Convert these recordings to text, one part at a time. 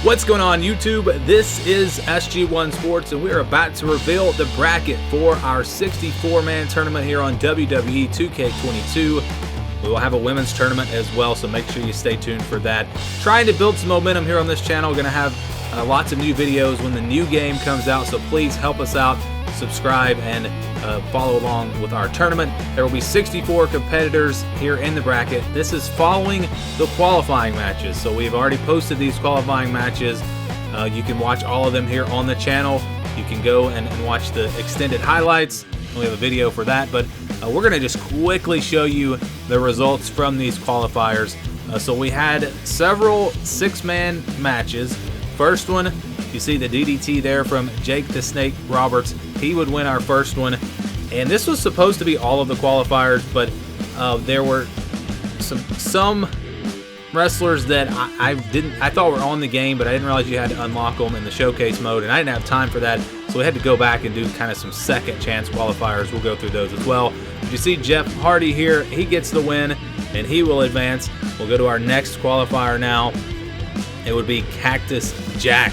What's going on, YouTube? This is SG1 Sports, and we're about to reveal the bracket for our 64-man tournament here on WWE 2K22. We will have a women's tournament as well, so make sure you stay tuned for that. Trying to build some momentum here on this channel. We're going to have lots of new videos when the new game comes out, so please help us out. Subscribe and follow along with our tournament. There will be 64 competitors here in the bracket. This is following the qualifying matches, so we've already posted these qualifying matches. You can watch all of them here on the channel. You can go and watch the extended highlights. We have a video for that, but we're going to just quickly show you the results from these qualifiers. So we had several 6-man matches. First one, you see the DDT there from Jake the Snake Roberts. He would win our first one, and this was supposed to be all of the qualifiers, but there were some wrestlers that I thought were on the game, but I didn't realize you had to unlock them in the showcase mode, and I didn't have time for that, so we had to go back and do kind of some second chance qualifiers. We'll go through those as well. You see Jeff Hardy here, he gets the win, and he will advance. We'll go to our next qualifier now. It would be Cactus Jack.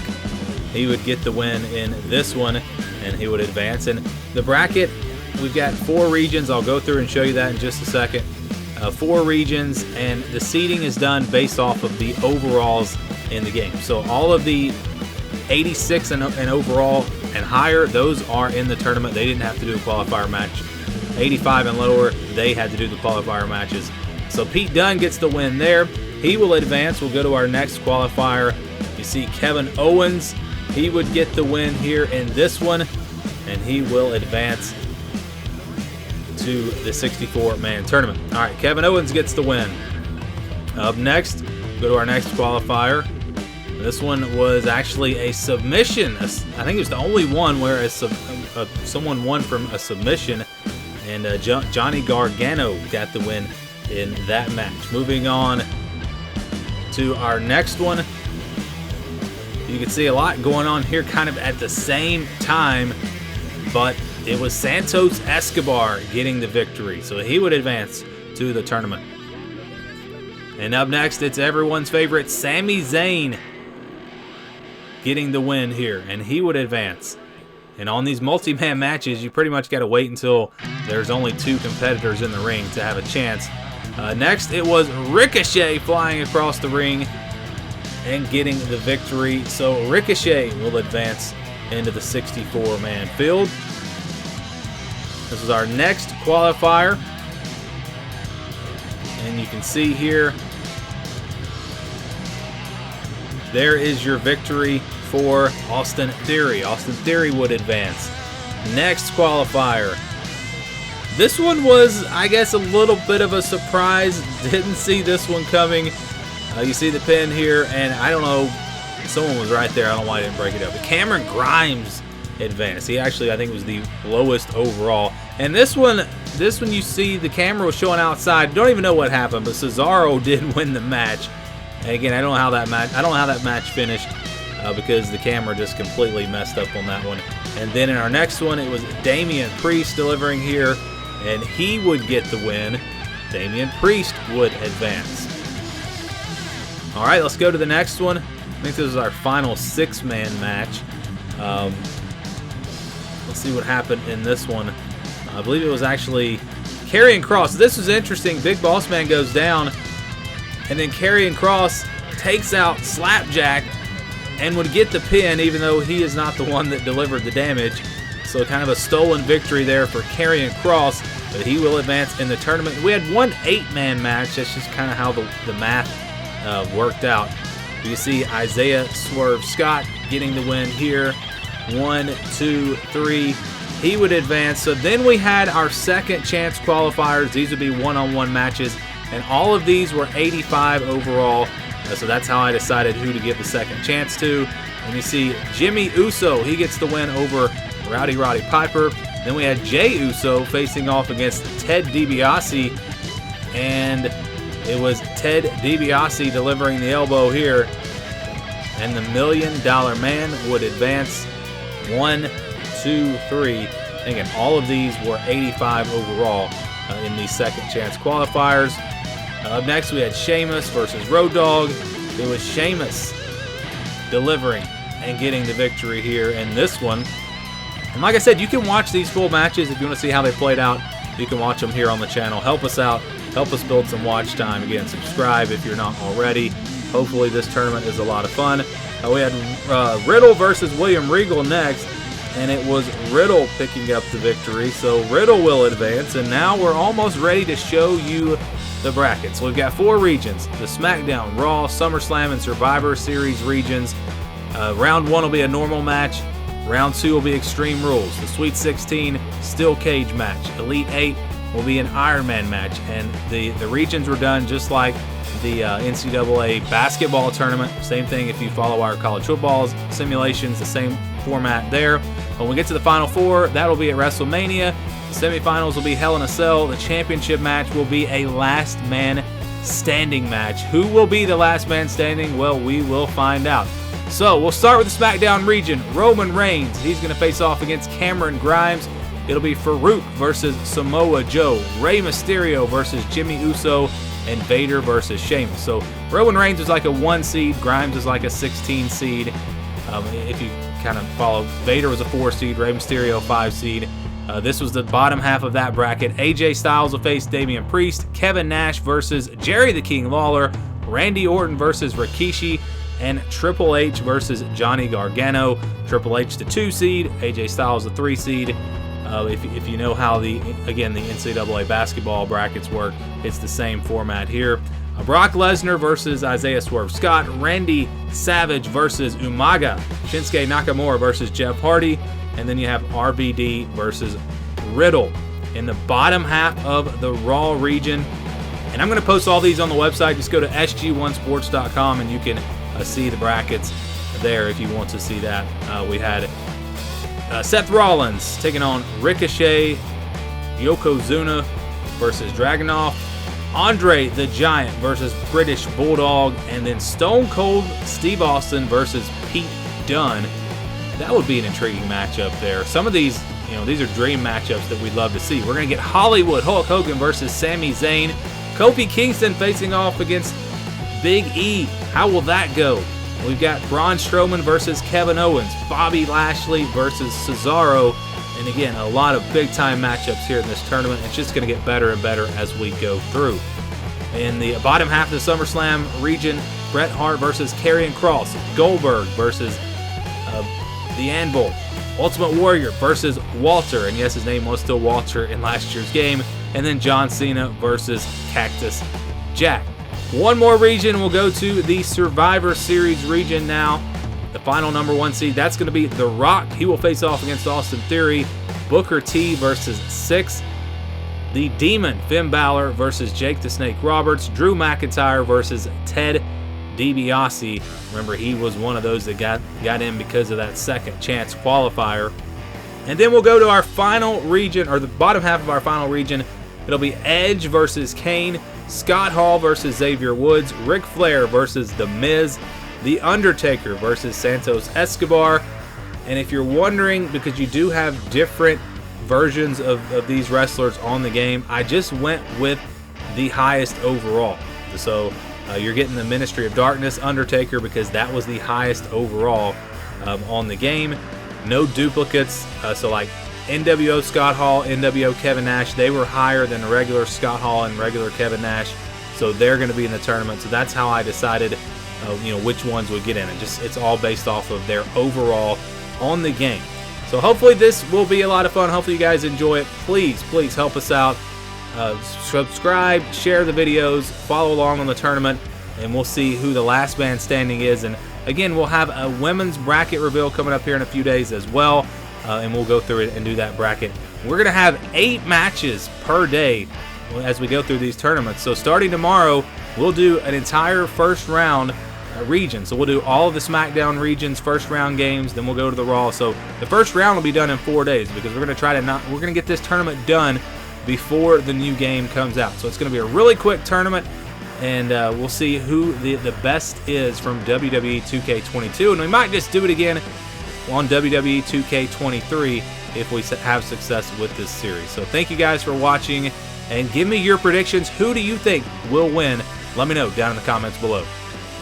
He would get the win in this one, and he would advance. And the bracket, we've got 4 regions. I'll go through and show you that in just a second. 4 regions, and the seeding is done based off of the overalls in the game. So all of the 86 and overall and higher, those are in the tournament. They didn't have to do a qualifier match. 85 and lower, they had to do the qualifier matches. So Pete Dunne gets the win there. He will advance. We'll go to our next qualifier. You see Kevin Owens. He would get the win here in this one, and he will advance to the 64-man tournament. All right, Kevin Owens gets the win. Up next, go to our next qualifier. This one was actually a submission. I think it was the only one where someone won from a submission, and Johnny Gargano got the win in that match. Moving on to our next one. You can see a lot going on here kind of at the same time, but it was Santos Escobar getting the victory, so he would advance to the tournament. And up next, it's everyone's favorite Sami Zayn getting the win here, and he would advance. And on these multi-man matches, you pretty much got to wait until there's only 2 competitors in the ring to have a chance. Next, it was Ricochet flying across the ring and getting the victory. So Ricochet will advance into the 64-man field. This is our next qualifier. And you can see here, there is your victory for Austin Theory. Austin Theory would advance. Next qualifier. This one was, I guess, a little bit of a surprise. Didn't see this one coming. You see the pin here, and I don't know, someone was right there. I don't know why I didn't break it up. But Cameron Grimes advanced. He actually, I think, was the lowest overall. And this one you see the camera was showing outside. Don't even know what happened, but Cesaro did win the match. And again, I don't know how that match finished because the camera just completely messed up on that one. And then in our next one, it was Damian Priest delivering here, and he would get the win. Damian Priest would advance. All right, let's go to the next one. I think this is our final 6-man match. Let's see what happened in this one. I believe it was actually Karrion Kross. This was interesting. Big Boss Man goes down, and then Karrion Kross takes out Slapjack and would get the pin, even though he is not the one that delivered the damage. So kind of a stolen victory there for Karrion Kross, but he will advance in the tournament. We had one 8-man match. That's just kind of how the math worked out. You see Isaiah Swerve Scott getting the win here. 1, 2, 3. He would advance. So then we had our second chance qualifiers. These would be one-on-one matches, and all of these were 85 overall. So that's how I decided who to give the second chance to. And you see Jimmy Uso, he gets the win over Rowdy Roddy Piper. Then we had Jey Uso facing off against Ted DiBiase, and it was Ted DiBiase delivering the elbow here, and the $1 Million Man would advance. 1, 2, 3. Again, all of these were 85 overall in these second chance qualifiers. Up next, we had Sheamus versus Road Dogg. It was Sheamus delivering and getting the victory here in this one. And like I said, you can watch these full matches if you want to see how they played out. You can watch them here on the channel. Help us out. Help us build some watch time. Again, subscribe if you're not already. Hopefully this tournament is a lot of fun. We had Riddle versus William Regal next, and it was Riddle picking up the victory. So Riddle will advance, and now we're almost ready to show you the brackets. We've got 4 regions: the SmackDown, Raw, SummerSlam, and Survivor Series regions. Round 1 will be a normal match. Round 2 will be Extreme Rules. The Sweet 16 Steel Cage match. Elite 8 will be an Iron Man match. And the regions were done just like the NCAA basketball tournament. Same thing if you follow our college football simulations, the same format there. When we get to the Final 4, that'll be at WrestleMania. The semifinals will be Hell in a Cell. The championship match will be a last man standing match. Who will be the last man standing? Well, we will find out. So we'll start with the SmackDown region. Roman Reigns, he's going to face off against Cameron Grimes. It'll be Farouk versus Samoa Joe, Rey Mysterio versus Jimmy Uso, and Vader versus Sheamus. So Roman Reigns is like a 1 seed, Grimes is like a 16 seed. If you kind of follow, Vader was a 4 seed, Rey Mysterio 5 seed. This was the bottom half of that bracket. AJ Styles will face Damian Priest, Kevin Nash versus Jerry the King Lawler, Randy Orton versus Rikishi, and Triple H versus Johnny Gargano. Triple H the 2 seed, AJ Styles the 3 seed. If you know how the NCAA basketball brackets work, it's the same format here. Brock Lesnar versus Isaiah Swerve Scott, Randy Savage versus Umaga, Shinsuke Nakamura versus Jeff Hardy, and then you have RVD versus Riddle in the bottom half of the Raw region. And I'm going to post all these on the website. Just go to sg1sports.com and you can see the brackets there if you want to see that. We had Seth Rollins taking on Ricochet, Yokozuna versus Dragunov, Andre the Giant versus British Bulldog, and then Stone Cold Steve Austin versus Pete Dunne. That would be an intriguing matchup there. Some of these, these are dream matchups that we'd love to see. We're going to get Hollywood Hulk Hogan versus Sami Zayn, Kofi Kingston facing off against Big E. How will that go? We've got Braun Strowman versus Kevin Owens, Bobby Lashley versus Cesaro, and again, a lot of big-time matchups here in this tournament. It's just going to get better and better as we go through. In the bottom half of the SummerSlam region, Bret Hart versus Karrion Kross, Goldberg versus The Anvil, Ultimate Warrior versus Walter, and yes, his name was still Walter in last year's game, and then John Cena versus Cactus Jack. One more region, we'll go to the Survivor Series region now. The final number 1 seed, that's going to be The Rock. He will face off against Austin Theory. Booker T versus Six. The Demon, Finn Balor versus Jake the Snake Roberts. Drew McIntyre versus Ted DiBiase. Remember, he was one of those that got in because of that second chance qualifier. And then we'll go to our final region, or the bottom half of our final region. It'll be Edge versus Kane, Scott Hall versus Xavier Woods, Ric Flair versus The Miz, The Undertaker versus Santos Escobar. And if you're wondering, because you do have different versions of these wrestlers on the game, I just went with the highest overall. So you're getting the Ministry of Darkness Undertaker because that was the highest overall on the game. No duplicates, so like NWO Scott Hall, NWO Kevin Nash, they were higher than regular Scott Hall and regular Kevin Nash, so they're going to be in the tournament. So that's how I decided, which ones would get in. It's all based off of their overall on the game. So hopefully this will be a lot of fun. Hopefully you guys enjoy it. Please help us out. Subscribe, share the videos, follow along on the tournament, and we'll see who the last man standing is. And again, we'll have a women's bracket reveal coming up here in a few days as well. And we'll go through it and do that bracket. We're going to have 8 matches per day as we go through these tournaments. So starting tomorrow, we'll do an entire first round region. So we'll do all of the SmackDown regions, first round games, then we'll go to the Raw. So the first round will be done in 4 days because we're going to we're going to get this tournament done before the new game comes out. So it's going to be a really quick tournament, and we'll see who the best is from WWE 2K22. And we might just do it again on WWE 2K23 if we have success with this series. So thank you guys for watching, and give me your predictions. Who do you think will win? Let me know down in the comments below.